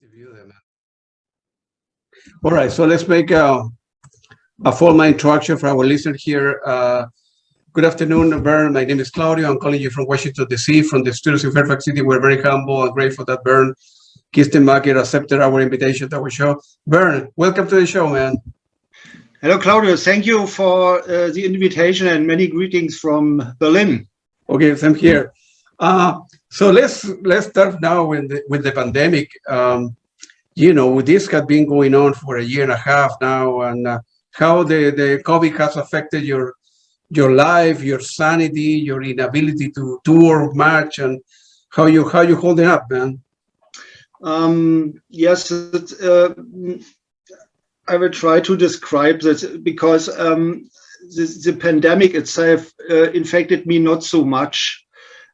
Interview them. All right, so let's make a formal introduction for our listener here. Good afternoon, Bernd. My name is Claudio. I'm calling you from Washington, D.C., from the studios in Fairfax City. We're very humble and grateful that Bernd Kistenmacher accepted our invitation to our show. Bernd, welcome to the show, man. Hello, Claudio. Thank you for the invitation and many greetings from Berlin. Okay, same here. So let's start now with the pandemic. This has been going on for a year and a half now, and how the COVID has affected your life, your sanity, your inability to tour much, and how you holding up, man? Yes, I will try to describe this because the pandemic itself infected me not so much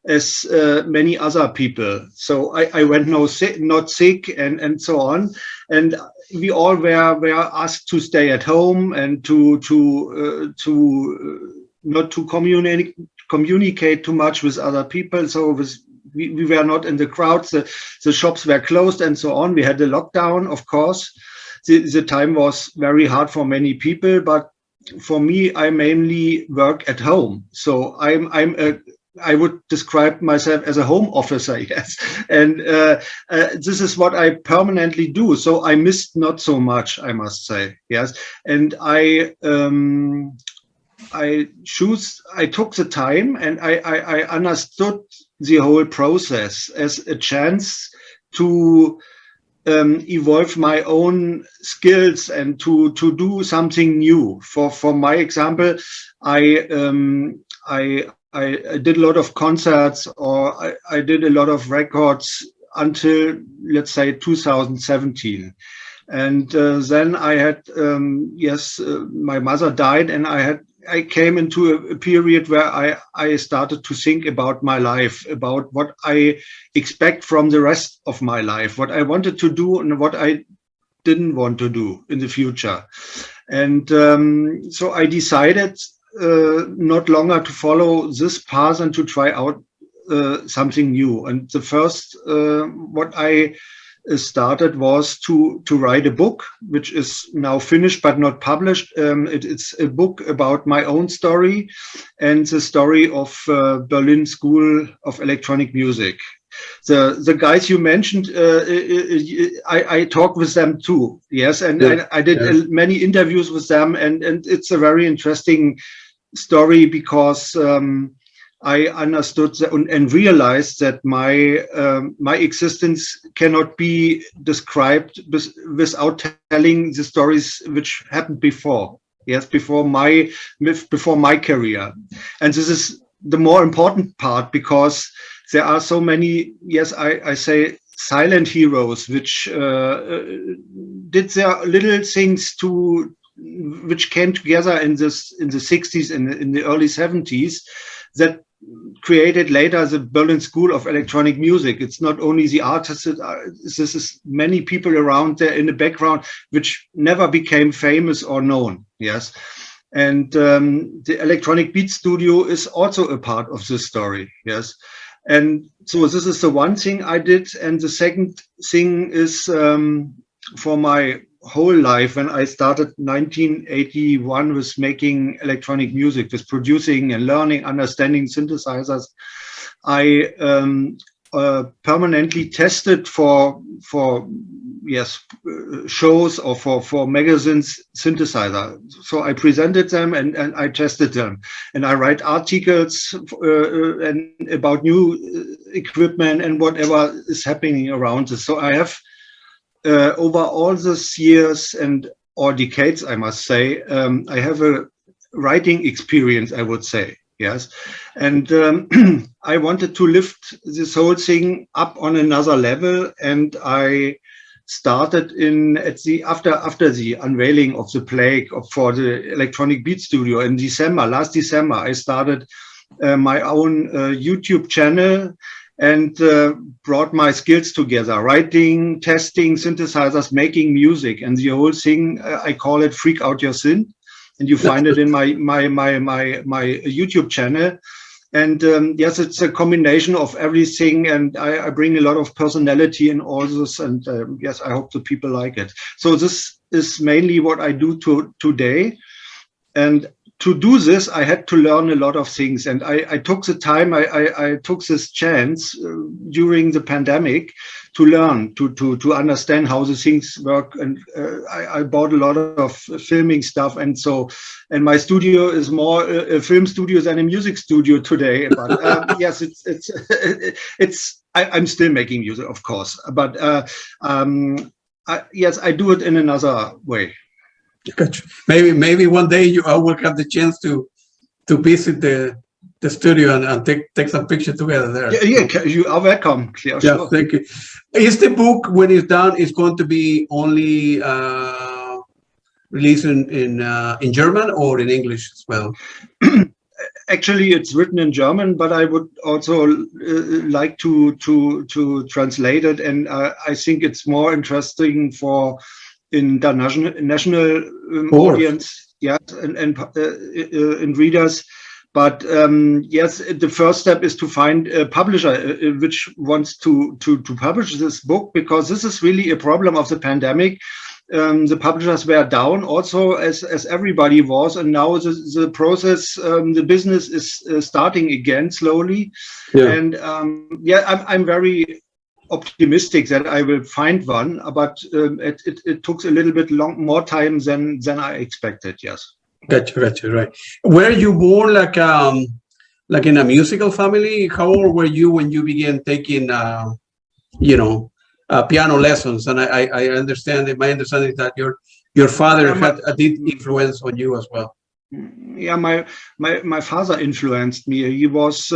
as many other people. So I went not sick and so on. And we all were asked to stay at home and to not to communicate too much with other people. So we were not in the crowds. The shops were closed and so on. We had the lockdown, of course. The time was very hard for many people, but for me, I mainly work at home. So I would describe myself as a home officer, yes. And this is what I permanently do. So I missed not so much, I must say, yes. And I took the time and I understood the whole process as a chance to evolve my own skills and to do something new. For my example, I did a lot of concerts, or I did a lot of records until, let's say, 2017. And then I had, my mother died, and I came into a period where I started to think about my life, about what I expect from the rest of my life, what I wanted to do and what I didn't want to do in the future. And so I decided not longer to follow this path and to try out something new. And the first what I started was to write a book, which is now finished but not published. It's a book about my own story and the story of Berlin School of Electronic Music. The guys you mentioned, I talked with them too, yes, and I did many interviews with them, and it's a very interesting story because I understood and realized that my existence cannot be described without telling the stories which happened before. Yes, before my career, and this is the more important part because there are so many. Yes, I say silent heroes which did their little things which came together in the 60s and in the early 70s that created later the Berlin School of Electronic Music. It's not only the artists, this is many people around there in the background which never became famous or known. Yes. And the Electronic Beat Studio is also a part of this story. Yes. And so this is the one thing I did. And the second thing is for my whole life, when I started 1981 with making electronic music, with producing and learning, understanding synthesizers, I permanently tested for shows or for magazines synthesizer. So I presented them and I tested them, and I write articles and about new equipment and whatever is happening around us. So I have over all these years or decades, I must say, I have a writing experience, I would say, yes. And I wanted to lift this whole thing up on another level, and I started after the unveiling of the plague for the Electronic Beat Studio in last December, I started my own YouTube channel and brought my skills together, writing, testing synthesizers, making music, and the whole thing, I call it Freak Out Your Synth, and you find it in my YouTube channel. And yes, it's a combination of everything, and I bring a lot of personality in all this, and yes, I hope the people like it. So this is mainly what I do today. And to do this, I had to learn a lot of things, and I took the time, I took this chance during the pandemic to learn, to understand how the things work. And I bought a lot of filming stuff, and my studio is more a film studio than a music studio today. But yes, I'm still making music, of course, but yes, I do it in another way. Gotcha. Maybe one day I will have the chance to visit the studio and take some pictures together there. Yeah, you are welcome. Yeah, sure. Thank you. Is the book, when it's done, is going to be only released in German or in English as well? Actually, it's written in German, but I would also like to translate it, and I think it's more interesting for international audience, yes, and readers. But yes, the first step is to find a publisher which wants to publish this book, because this is really a problem of the pandemic. The publishers were down also, as everybody was, and now the process, the business is starting again slowly. Yeah. And yeah, I'm very optimistic that I will find one, but it took a little bit more time than I expected. Yes. Gotcha, right. Were you born like in a musical family? How old were you when you began taking piano lessons? And I understand that my understanding is that your father had a deep influence on you as well. Yeah, my father influenced me. He was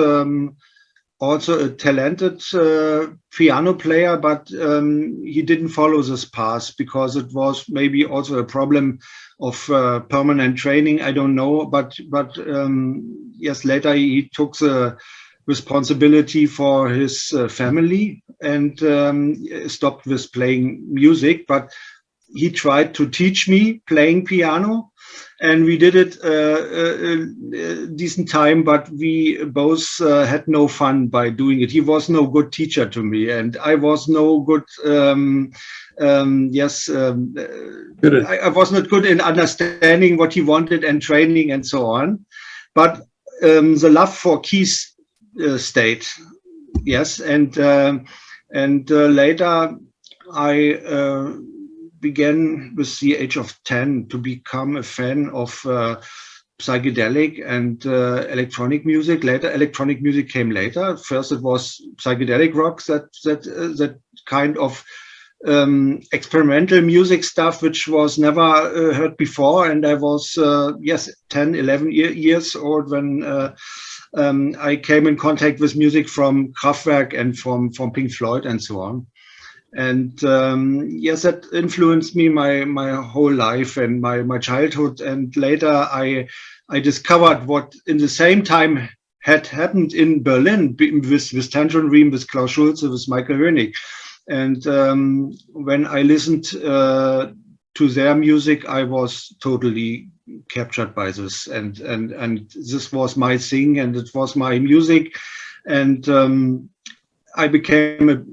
also a talented piano player, but he didn't follow this path because it was maybe also a problem of permanent training. I don't know, but yes, later he took the responsibility for his family and stopped with playing music, but he tried to teach me playing piano, and we did it a decent time, but we both had no fun by doing it. He was no good teacher to me, and I was no good, I was not good in understanding what he wanted and training and so on. But the love for keys stayed, yes, and later I began with the age of 10 to become a fan of psychedelic and electronic music. Later, electronic music came later. First, it was psychedelic rock, that kind of experimental music stuff, which was never heard before. And I was, 10, 11 years old when I came in contact with music from Kraftwerk and from Pink Floyd and so on. And yes, that influenced me my whole life and my childhood. And later I discovered what in the same time had happened in Berlin with Tangerine Dream, with Klaus Schulze, with Michael Hönig. And when I listened to their music, I was totally captured by this, and this was my thing, and it was my music, and I became a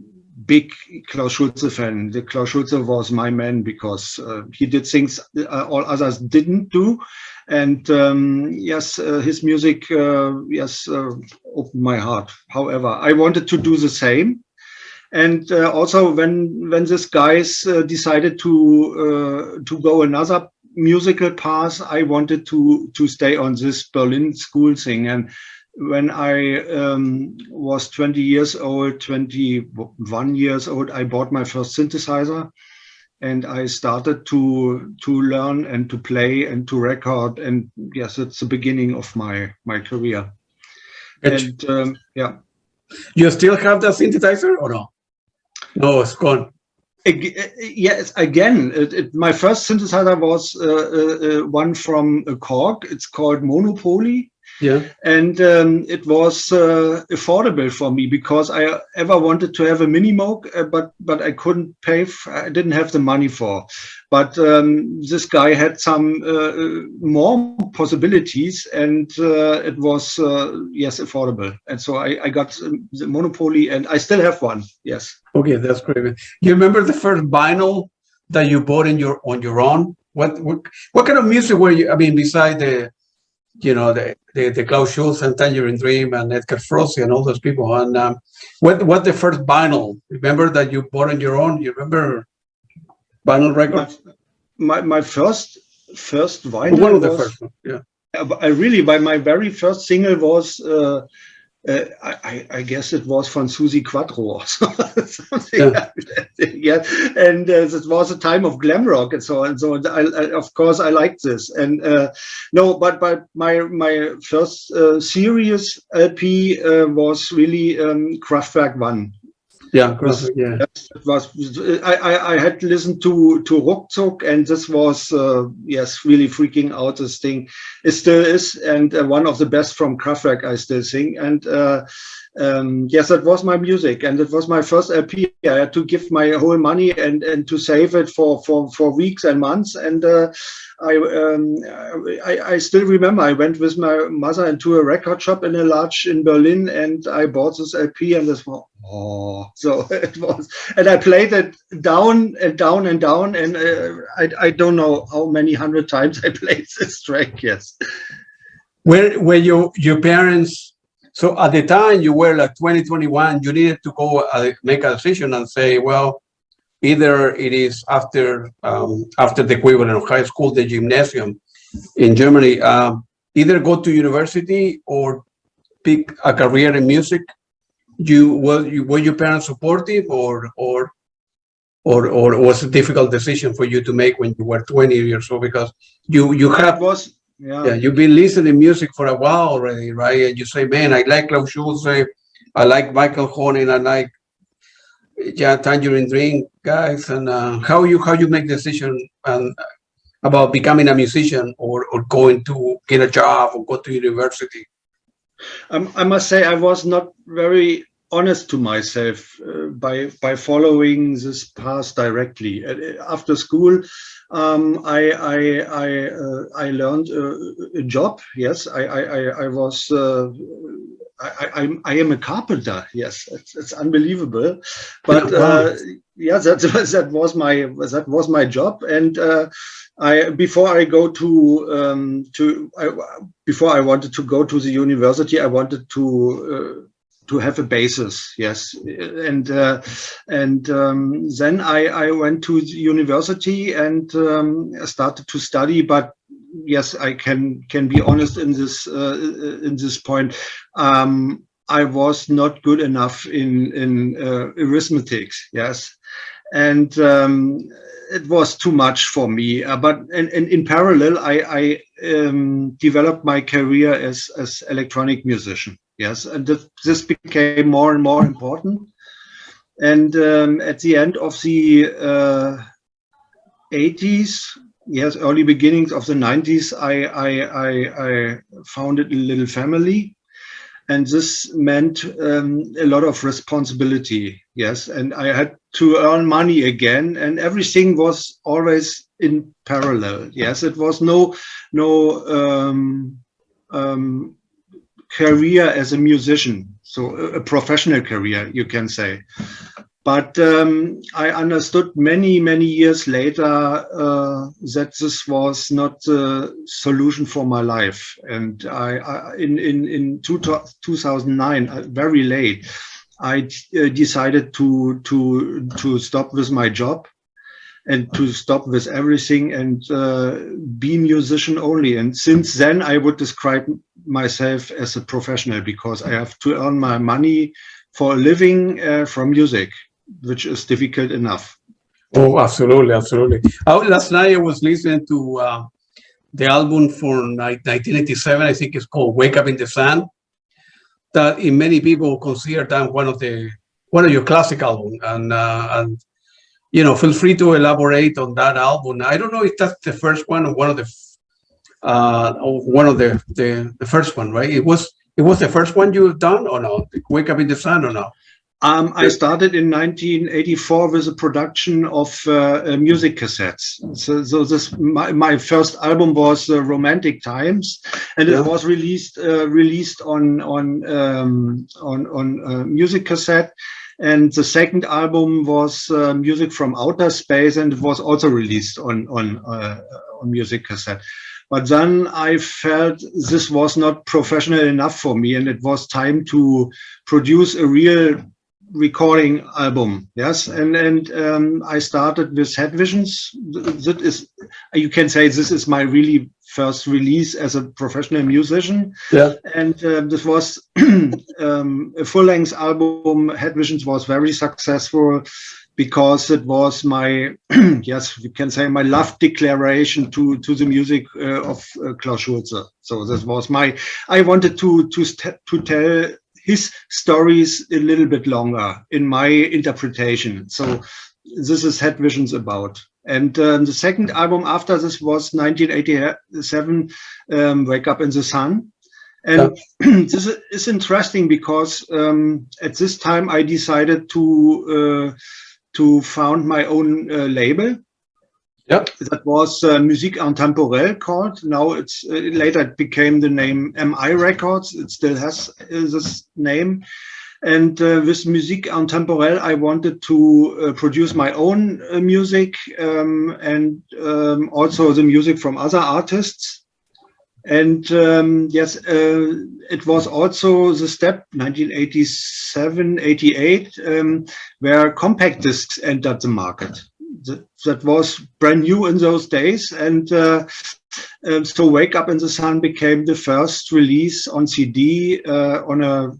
big Klaus Schulze fan. The Klaus Schulze was my man because he did things all others didn't do, and yes, his music opened my heart. However, I wanted to do the same. And also, when these guys decided to go another musical path, I wanted to stay on this Berlin school thing. And when I was 21 years old, I bought my first synthesizer, and I started to learn and to play and to record. And yes, it's the beginning of my career. And yeah. You still have the synthesizer or no? No, it's gone. Yes, again, my first synthesizer was one from a Korg. It's called Monopoly. Yeah. And it was affordable for me because I ever wanted to have a mini Moog, but I couldn't pay. I didn't have the money for. But this guy had some more possibilities, and it was yes, affordable. And so I got the Monopoly, and I still have one. Yes. Okay, that's great. You remember the first vinyl that you bought on your own? What kind of music were you? I mean, beside the Klaus Schulze and Tangerine Dream and Edgar Froese and all those people. And what the first vinyl? Remember that you bought on your own? You remember vinyl records? My first vinyl. One of the first ones, yeah. I really, my very first single was. I guess it was von Susi Quattro or something. Yeah. And it was a time of glam rock and so on. So I of course I liked this. And no, but my first serious LP was really Kraftwerk One. Yeah, yeah. It was. I had listened to Ruckzuck, and this was yes, really freaking out. This thing, it still is, and one of the best from Kraftwerk. I still sing, and yes, that was my music, and it was my first LP. I had to give my whole money and to save it for weeks and months, and I still remember I went with my mother into a record shop in Berlin, and I bought this LP, and this was. Oh, so it was, and I played it down and down and down, and I don't know how many hundred times I played this track. Yes. Were your parents? So at the time you were like 20, 21, you needed to go make a decision and say, well, either it is after the equivalent of high school, the gymnasium in Germany, either go to university or pick a career in music. Were your parents supportive, or was it a difficult decision for you to make when you were 20 years old? Because you've been listening to music for a while already, right? And you say, man, I like Klaus Schulze, I like Michael Horning, I like Tangerine Dream guys. And how you make decision about becoming a musician or going to get a job or go to university? I must say I was not very honest to myself by following this path directly. After school, I learned a job. Yes, I was. I am a carpenter. Yes, it's unbelievable, but yeah, that was my job. And before I wanted to go to the university, I wanted to have a basis. Yes, and then I went to the university and started to study, but. Yes, I can be honest in this point. I was not good enough in arithmetics. Yes, and it was too much for me. But in parallel, I developed my career as electronic musician. Yes, and this became more and more important. And at the end of the 80s. Yes, early beginnings of the 90s, I founded a little family, and this meant a lot of responsibility. Yes, and I had to earn money again, and everything was always in parallel. Yes, it was no career as a musician, so a professional career, you can say. But I understood many years later that this was not the solution for my life. And in 2009, very late, I decided to stop with my job and to stop with everything and be musician only. And since then, I would describe myself as a professional because I have to earn my money for a living from music, which is difficult enough. Oh, absolutely. Last night I was listening to the album from 1987. I think it's called "Wake Up in the Sun." That in many people consider that one of your classic albums, and feel free to elaborate on that album. I don't know if that's the first one or one of the one of the first one, right? It was the first one you've done or no? Wake Up in the Sun or no? I started in 1984 with a production of music cassettes. So this my first album was Romantic Times, and it was released on music cassette. And the second album was Music from Outer Space, and it was also released on music cassette. But then I felt this was not professional enough for me, and it was time to produce a real recording album. Yes, and I started with Head Visions. That is, you can say, this is my really first release as a professional musician. Yeah, and this was a full-length album. Head Visions was very successful because it was my yes, you can say, my love declaration to the music of Klaus Schulze. So this was I wanted to tell his stories a little bit longer in my interpretation. So this is Head Visions about. And the second album after this was 1987, Wake Up in the Sun. And this is interesting because at this time I decided to found my own label. Yeah, that was Musique Intemporelle called. Now it's later it became the name MI Records. It still has this name. And with Musique Intemporelle, I wanted to produce my own music and also the music from other artists. And yes, it was also the step 1987, 88, where compact discs entered the market. That was brand new in those days, and so Wake Up in the Sun became the first release on CD on a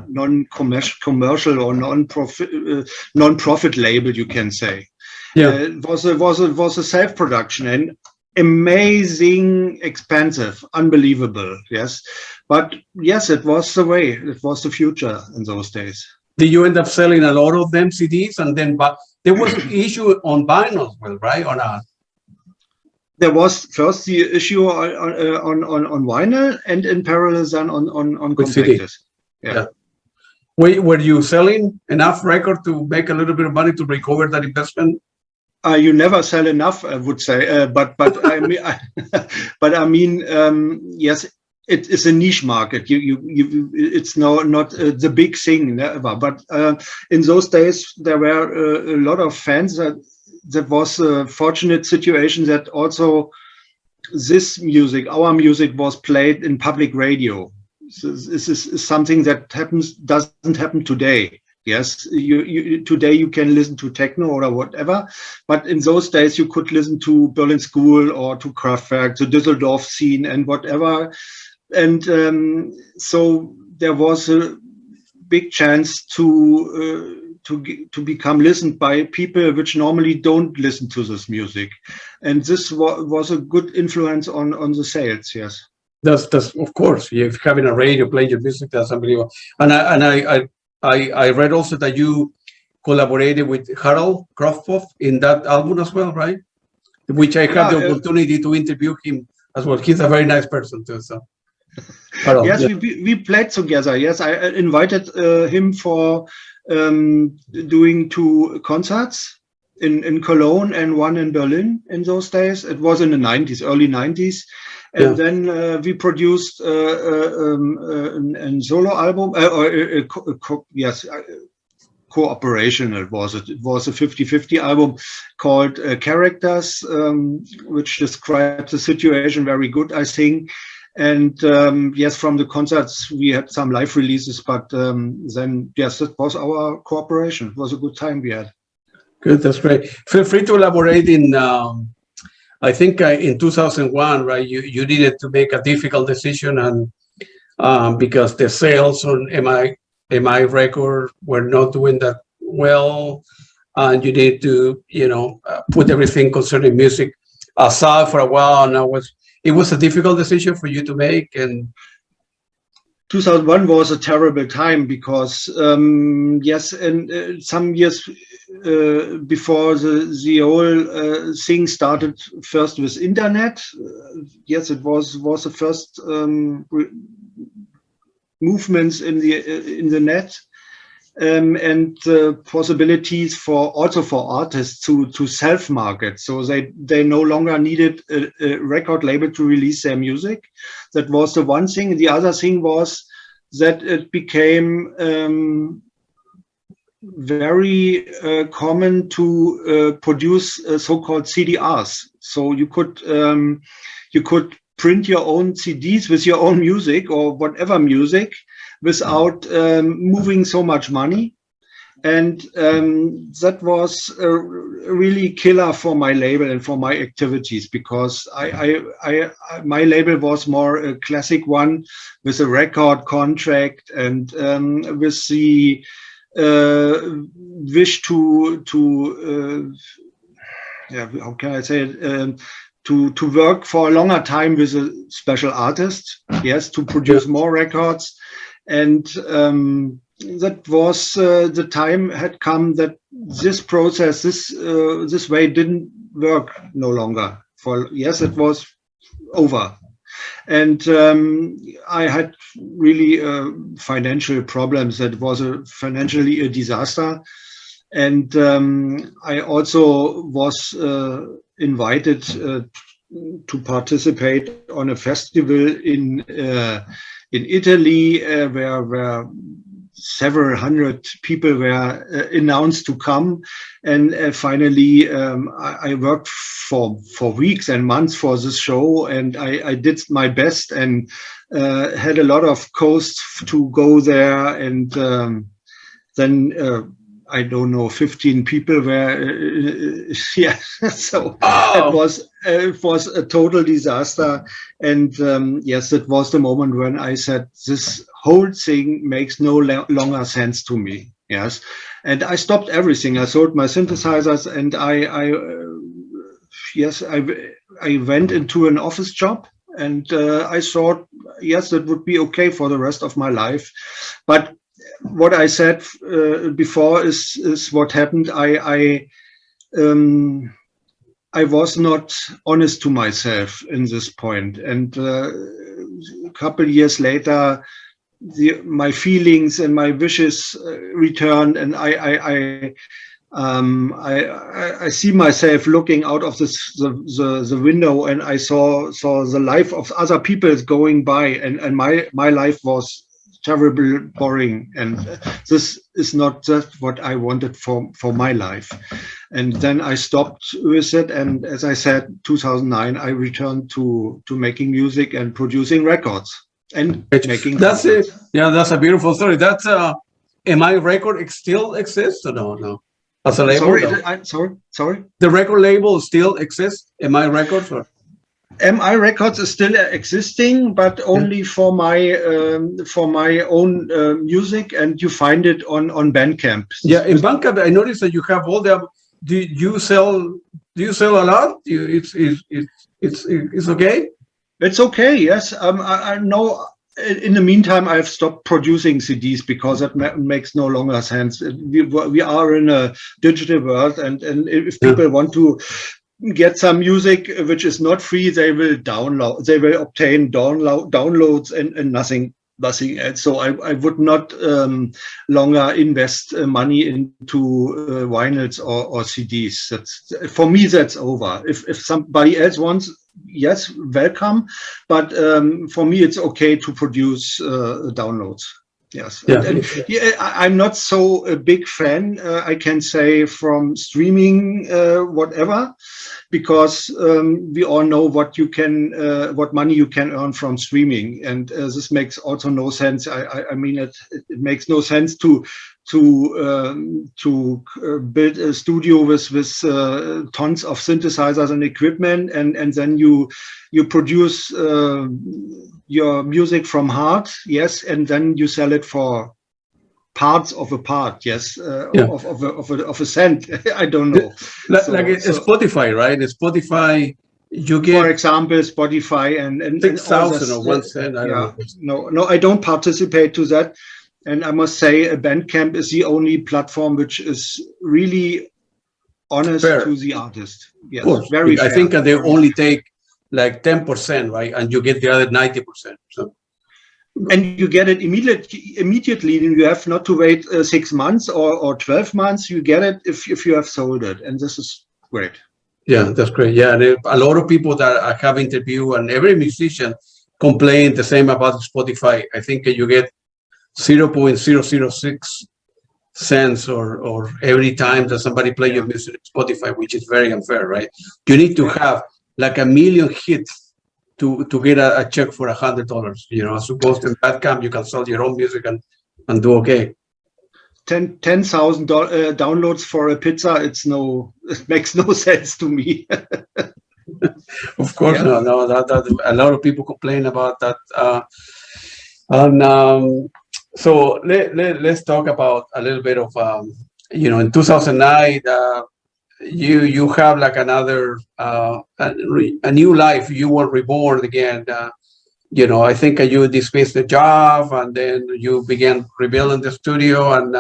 non-commercial or non-profit label, you can say. Yeah, it was a self-production and amazing, expensive, unbelievable. Yes, but yes, it was the way. It was the future in those days. Did you end up selling a lot of them CDs, and then there was an issue on vinyl as well, right? Or not? There was first the issue on vinyl, and in parallel then on compact disc. Yeah. Were you selling enough record to make a little bit of money to recover that investment? You never sell enough, I would say. But I mean, yes. It is a niche market. It's not the big thing, never. But in those days, there were a lot of fans. That was a fortunate situation that also this music, our music, was played in public radio. So this is something that doesn't happen today. Yes, today you can listen to techno or whatever, but in those days you could listen to Berlin School or to Kraftwerk, the Düsseldorf scene, and whatever. And so there was a big chance to become listened by people which normally don't listen to this music, and this was a good influence on the sales. Yes, that's of course. If having a radio playing your music, that's unbelievable. And I read also that you collaborated with Harald Grosskopf in that album as well, right? Which I had the opportunity to interview him as well. He's a very nice person too. So. Yes, we played together. Yes, I invited him for doing 2 concerts in Cologne and one in Berlin in those days. It was in the 90s, early 90s. And then we produced a solo album, cooperation. It was a 50-50 album called Characters, which describes the situation very good, I think. And yes, from the concerts, we had some live releases, but then, yes, that was our cooperation. It was a good time we had. Good, that's great. Feel free to elaborate in, I think in 2001, right, you needed to make a difficult decision, and because the sales on MI record were not doing that well, and you need to, put everything concerning music aside for a while, and it was a difficult decision for you to make. And 2001 was a terrible time because, yes, and some years before the whole thing started first with internet. Yes, it was the first movements in the net. And possibilities for artists to self-market, so they no longer needed a record label to release their music. That was the one thing. The other thing was that it became very common to produce so-called CDRs. So you could print your own CDs with your own music or whatever music, without moving so much money. And that was really killer for my label and for my activities, because my label was more a classic one with a record contract and with the wish to how can I say it? To work for a longer time with a special artist, yes, to produce more records. And that was the time had come that this process, this way didn't work no longer. It was over. And I had really financial problems. That was financially a disaster. And I also was invited to participate on a festival in Italy, where several hundred people were announced to come, and finally I worked for weeks and months for this show, and I did my best and had a lot of costs to go there, and then I don't know, 15 people were, so it was a total disaster. And yes, it was the moment when I said, this whole thing makes no longer sense to me. Yes. And I stopped everything. I sold my synthesizers, and I went into an office job, and I thought, yes, it would be okay for the rest of my life. But what I said before is what happened. I was not honest to myself in this point, and a couple years later, my feelings and my wishes returned, and I see myself looking out of the window, and I saw the life of other people going by, and my life was terrible, boring, and this is not just what I wanted for my life. And then I stopped with it, and as I said, 2009 I returned to making music and producing records and making. That's it. Yeah, that's a beautiful story. That's MI Record still exists or no? As a label? Sorry. The record label still exists. MI Records or? MI Records is still existing, but only for my own music, and you find it on Bandcamp. Yeah, in Bandcamp, I noticed that you have all the. Do you sell a lot? It's okay. It's okay. Yes, I know. In the meantime, I've stopped producing CDs because that makes no longer sense. We are in a digital world, and if people want to get some music which is not free, they will download. They will obtain downloads and nothing else. So I would not longer invest money into vinyls or CDs. That's, for me, that's over. If somebody else wants, yes, welcome. But for me, it's okay to produce downloads. Yes. And I'm not so a big fan, I can say, from streaming whatever, because we all know what money you can earn from streaming, and this makes also no sense. I mean, it makes no sense to build a studio with tons of synthesizers and equipment, and then you produce your music from heart, yes, and then you sell it for parts of a part, yes, of a cent. I don't know. Spotify, right? Spotify, you get, for example, Spotify and 6,000 or 1 cent. I don't know. No, I don't participate to that. And I must say, Bandcamp is the only platform which is really honest Fair. to the artist. Yes, Of course. very I fair. think they only take like 10%, right? And you get the other 90%. So. And you get it immediately. You have not to wait 6 months or 12 months. You get it if you have sold it. And this is great. Yeah, that's great. Yeah, and a lot of people that I have interviewed, and every musician complain the same about Spotify. I think you get 0.006 cents or every time that somebody play your music on Spotify, which is very unfair, right? You need to have like 1 million hits to get a check for $100. You know, as opposed to Bandcamp, you can sell your own music and do okay. 10,000 downloads for a pizza. It makes no sense to me. Of course, Yeah. no. That a lot of people complain about that. So let's talk about a little bit of in 2009 you have like another a new life. You were reborn again. I think you dismissed the job and then you began rebuilding the studio and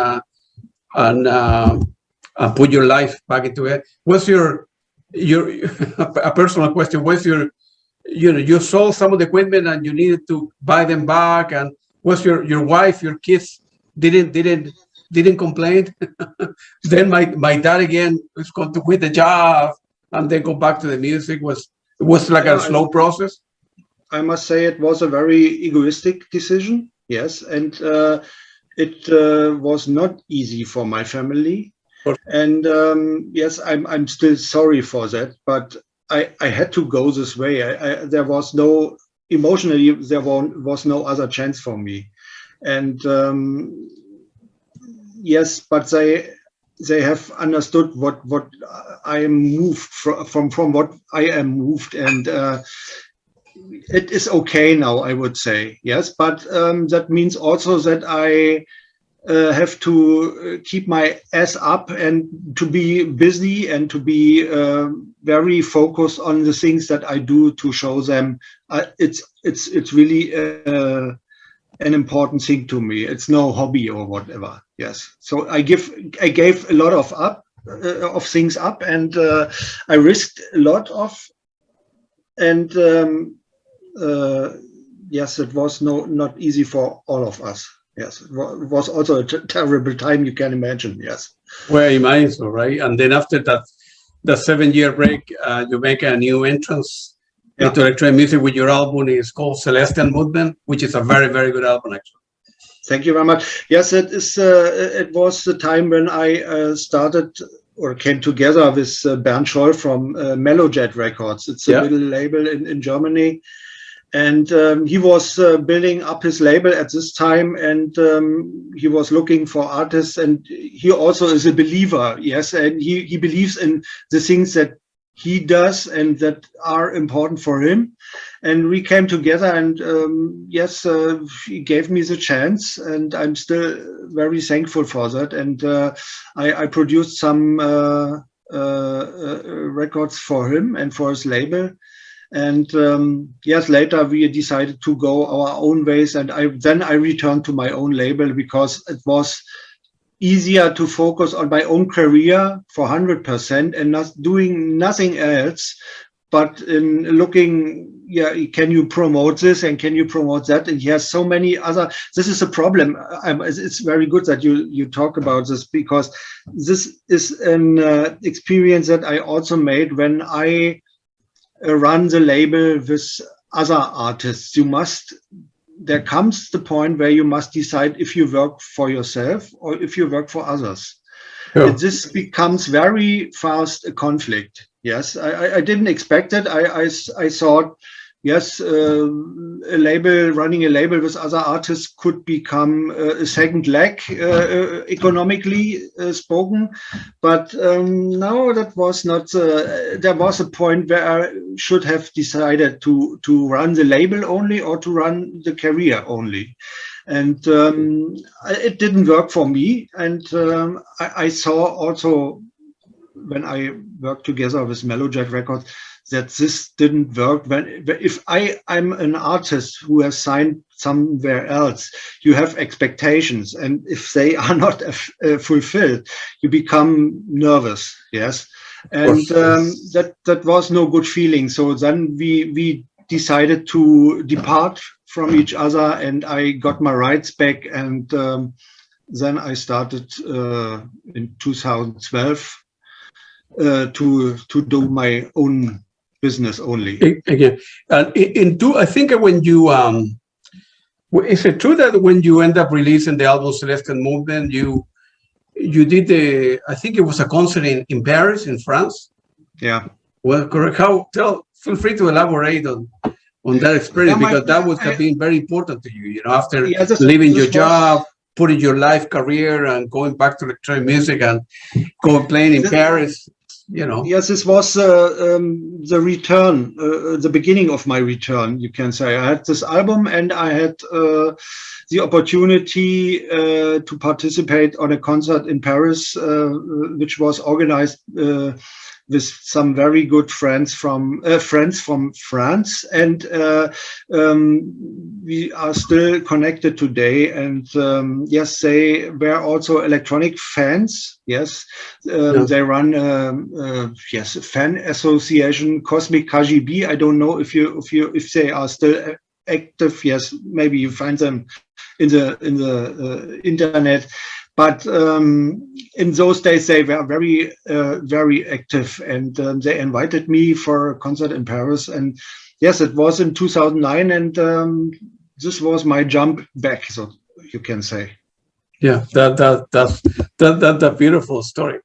put your life back into it. What's your a personal question? What's your you sold some of the equipment and you needed to buy them back, and was your wife, your kids didn't complain? Then my dad again was going to quit the job and then go back to the music. It was like a slow process. I must say it was a very egoistic decision. Yes, and it was not easy for my family. And yes, I'm still sorry for that, but I had to go this way. There was no emotionally, there was no other chance for me. And yes, but they have understood what I am moved from what I am moved, and it is okay now, I would say. Yes, but that means also that I have to keep my ass up and to be busy and to be very focused on the things that I do to show them. It's really an important thing to me. It's no hobby or whatever. Yes. So I gave a lot of things up, and I risked a lot of, and yes, it was not easy for all of us. Yes, it was also a terrible time, you can imagine. Yes. Well, imagine so, right? And then after that, the 7-year break, you make a new entrance into electronic music with your album. It's called Celestial Movement, which is a very, very good album, actually. Thank you very much. Yes, it is. It was the time when I started or came together with Bernd Kistenmacher from Melojet Records. It's a little label in Germany. And he was building up his label at this time, and he was looking for artists, and he also is a believer. Yes, and he believes in the things that he does and that are important for him. And we came together, and yes, he gave me the chance, and I'm still very thankful for that. And I produced some records for him and for his label. And yes, later we decided to go our own ways, and then I returned to my own label because it was easier to focus on my own career for 100% and not doing nothing else, but in looking, can you promote this and can you promote that? And he has so many other. This is a problem. It's very good that you talk about this, because this is an experience that I also made when I run the label with other artists. There comes the point where you must decide if you work for yourself or if you work for others. Yeah. This becomes very fast a conflict. Yes, I didn't expect it. I thought, yes, running a label with other artists could become a second leg, economically spoken. But no, that was not. There was a point where I should have decided to run the label only or to run the career only. And it didn't work for me. And I saw also, when I worked together with Melojet Records, that this didn't work. If I'm an artist who has signed somewhere else, you have expectations, and if they are not fulfilled, you become nervous. Yes, and that was no good feeling. So then we decided to depart from each other, and I got my rights back, and then I started in 2012 to do my own business only. Again, I think when you is it true that when you end up releasing the album Celestial Movement, you did I think it was a concert in Paris, in France? Yeah. Well, correct. Feel free to elaborate on that experience, because that would have been very important to you, after leaving your job, putting your life career and going back to electronic music and playing in Paris. Yes, this was the return, the beginning of my return, you can say. I had this album, and I had the opportunity to participate on a concert in Paris, which was organized with some very good friends from France, and we are still connected today. And yes, they were also electronic fans. Yes, they run a fan association, Cosmic KGB. I don't know if they are still active. Yes, maybe you find them in the internet. But in those days, they were very, very active, and they invited me for a concert in Paris. And yes, it was in 2009, and this was my jump back, so you can say. Yeah, that's a beautiful story,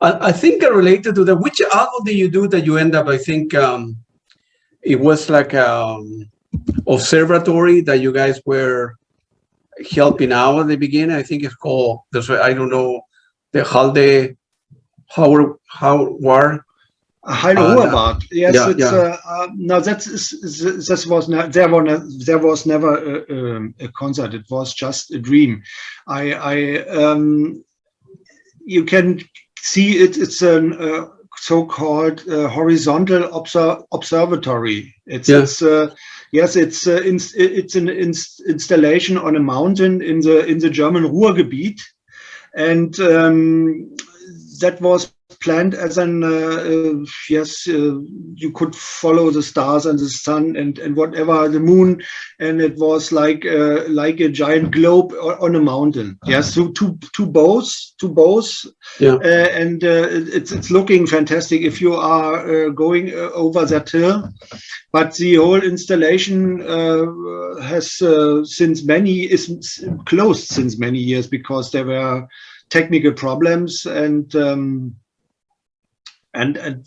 I think related to that, which album did you do that you end up? I think it was like observatory that you guys were helping out at the beginning. I think it's called, I don't know, the Halde Howard. Yes, no, there was never a concert. It was just a dream. You can see it. It's a so-called horizontal observatory. It's an installation on a mountain in the German Ruhrgebiet, and that was planned as an you could follow the stars and the sun and whatever, the moon, and it was like a giant globe on a mountain. Yes, so two bows. And it's looking fantastic if you are going over that hill. But the whole installation is closed since many years because there were technical problems, and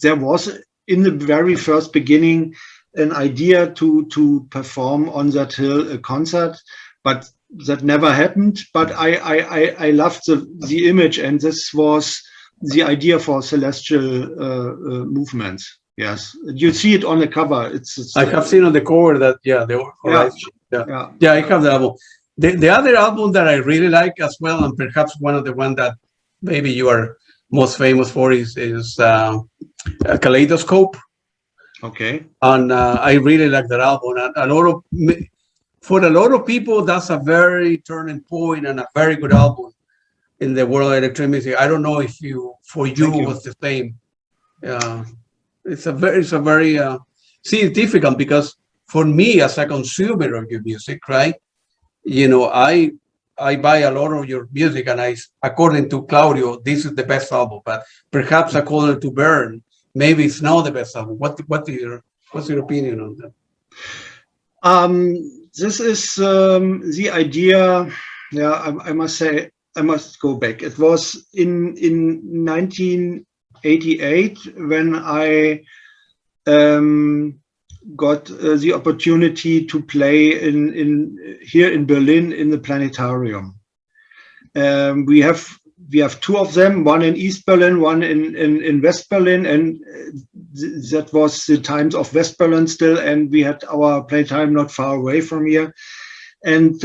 there was in the very first beginning an idea to perform on that hill a concert, but that never happened. But I loved the image, and this was the idea for Celestial Movements. Yes, you see it on the cover. I have seen on the cover that I have the album. The other album that I really like as well, and perhaps one of the ones that maybe you are most famous for is Kaleidoscope. Okay. And I really like that album. And for a lot of people, that's a very turning point and a very good album in the world of electronic music. I don't know if for you was the same. It's a very it's difficult because for me as a consumer of your music, right? I buy a lot of your music, and according to Claudio, this is the best album. But perhaps according to Bernd, maybe it's not the best album. What's your opinion on that? This is the idea. Yeah, I must say, I must go back. It was in 1988 when I got the opportunity to play here in Berlin in the planetarium. We have two of them, one in East Berlin, one in West Berlin, and that was the times of West Berlin still, and we had our planetarium not far away from here. And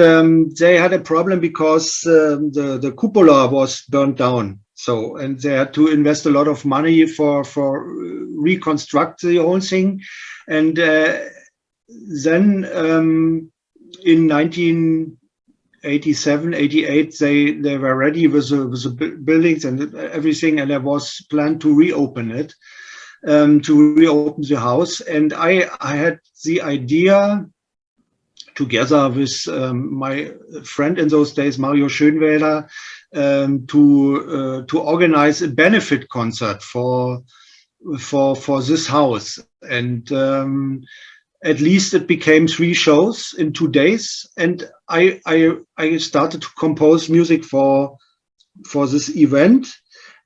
they had a problem because the cupola was burnt down. So, and they had to invest a lot of money for reconstruct the whole thing. And then in 1987, 88, they were ready with the buildings and everything, and there was planned to reopen it, to reopen the house. And I had the idea, together with my friend in those days, Mario Schönwälder, to organize a benefit concert for this house. And at least it became 3 shows in 2 days. And I started to compose music for this event.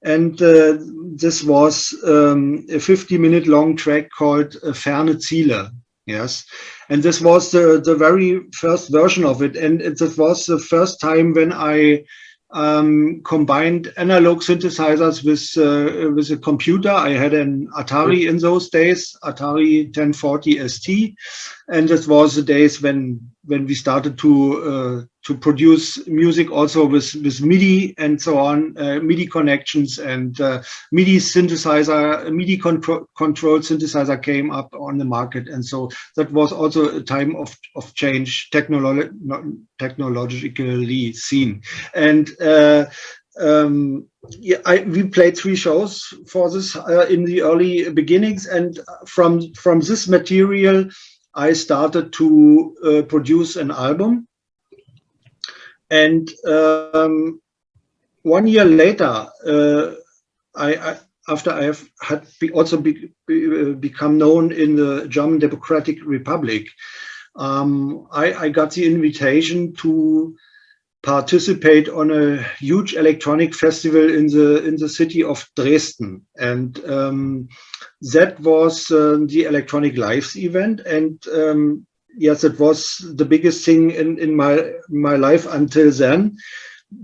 And this was a 50-minute long track called Ferne Ziele. Yes, and this was the very first version of it, and it was the first time when I combined analog synthesizers with a computer. I had an Atari in those days, Atari 1040 ST, and it was the days when we started to produce music also with MIDI and so on, MIDI connections, and MIDI synthesizer, MIDI controlled synthesizer came up on the market, and so that was also a time of change technologically seen. And we played 3 shows for this in the early beginnings, and from this material I started to produce an album. And 1 year later, after I had also become known in the German Democratic Republic, I got the invitation to participate on a huge electronic festival in the city of Dresden, and that was the Electronic Lives event. And yes, it was the biggest thing in my life until then,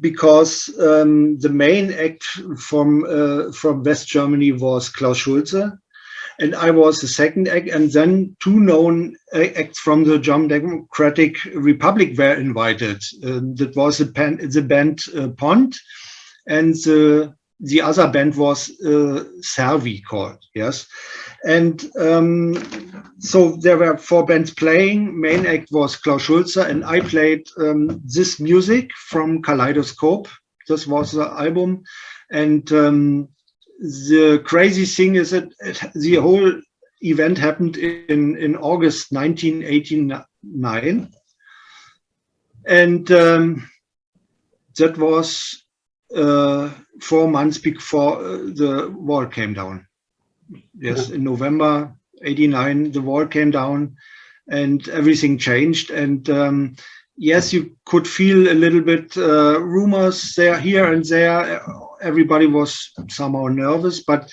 because the main act from West Germany was Klaus Schulze, and I was the second act, and then 2 known acts from the German Democratic Republic were invited. That was the band Pont, and the other band was Servi called, yes. And so there were 4 bands playing. Main act was Klaus Schulze, and I played this music from Kaleidoscope. This was the album. And the crazy thing is that the whole event happened in August 1989. And that was 4 months before the wall came down. Yes, in November 89, the wall came down and everything changed. And yes, you could feel a little bit rumors there, here and there. Everybody was somehow nervous, but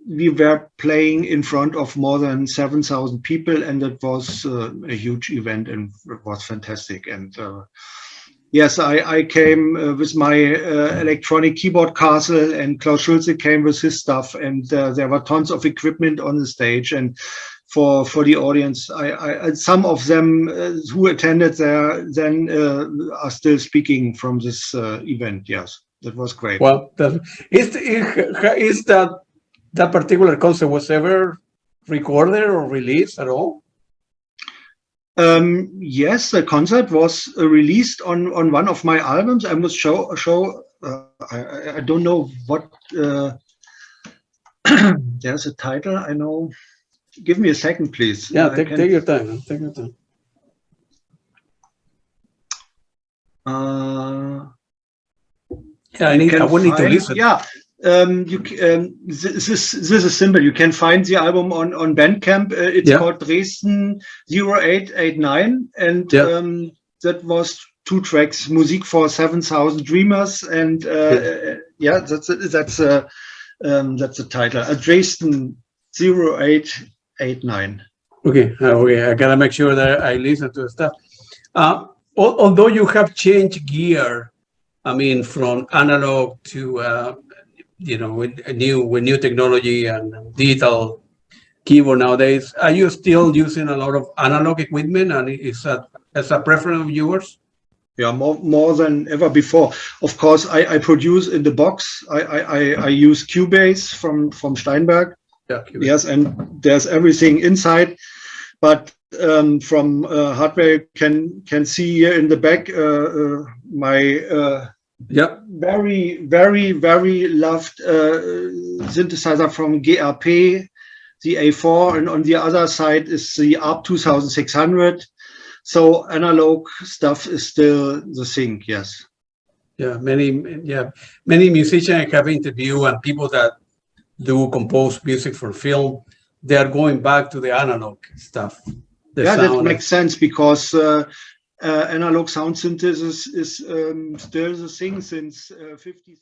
we were playing in front of more than 7,000 people, and it was a huge event, and it was fantastic. And yes, I came with my electronic keyboard castle, and Klaus Schulze came with his stuff, and there were tons of equipment on the stage. And for the audience, I some of them who attended there then are still speaking from this event. Yes, that was great. Well, is that particular concert was ever recorded or released at all? Yes, the concert was released on one of my albums. I must show. I don't know what. There's a title. I know. Give me a second, please. Yeah, take your time. Take your time. Yeah, I will need to listen. Yeah. This is simple. You can find the album on Bandcamp. It's called Dresden 0889, and that was 2 tracks, Musik for 7,000 Dreamers, and that's the title. Dresden 0889. Okay, I gotta make sure that I listen to the stuff. Although you have changed gear, I mean, from analog to with new technology and digital keyboard nowadays, are you still using a lot of analog equipment, and is that as a preference of yours? Yeah, more than ever before. Of course, I produce in the box. I use Cubase from Steinberg. Yeah, Cubase. Yes, and there's everything inside. But from hardware, you can see here in the back my very loved synthesizer from GRP, the A4, and on the other side is the ARP 2600. So analog stuff is still the thing, yes. Yeah, many musicians I have interviewed and people that do compose music for film, they are going back to the analog stuff. That makes sense because analog sound synthesis is still the thing since 50s.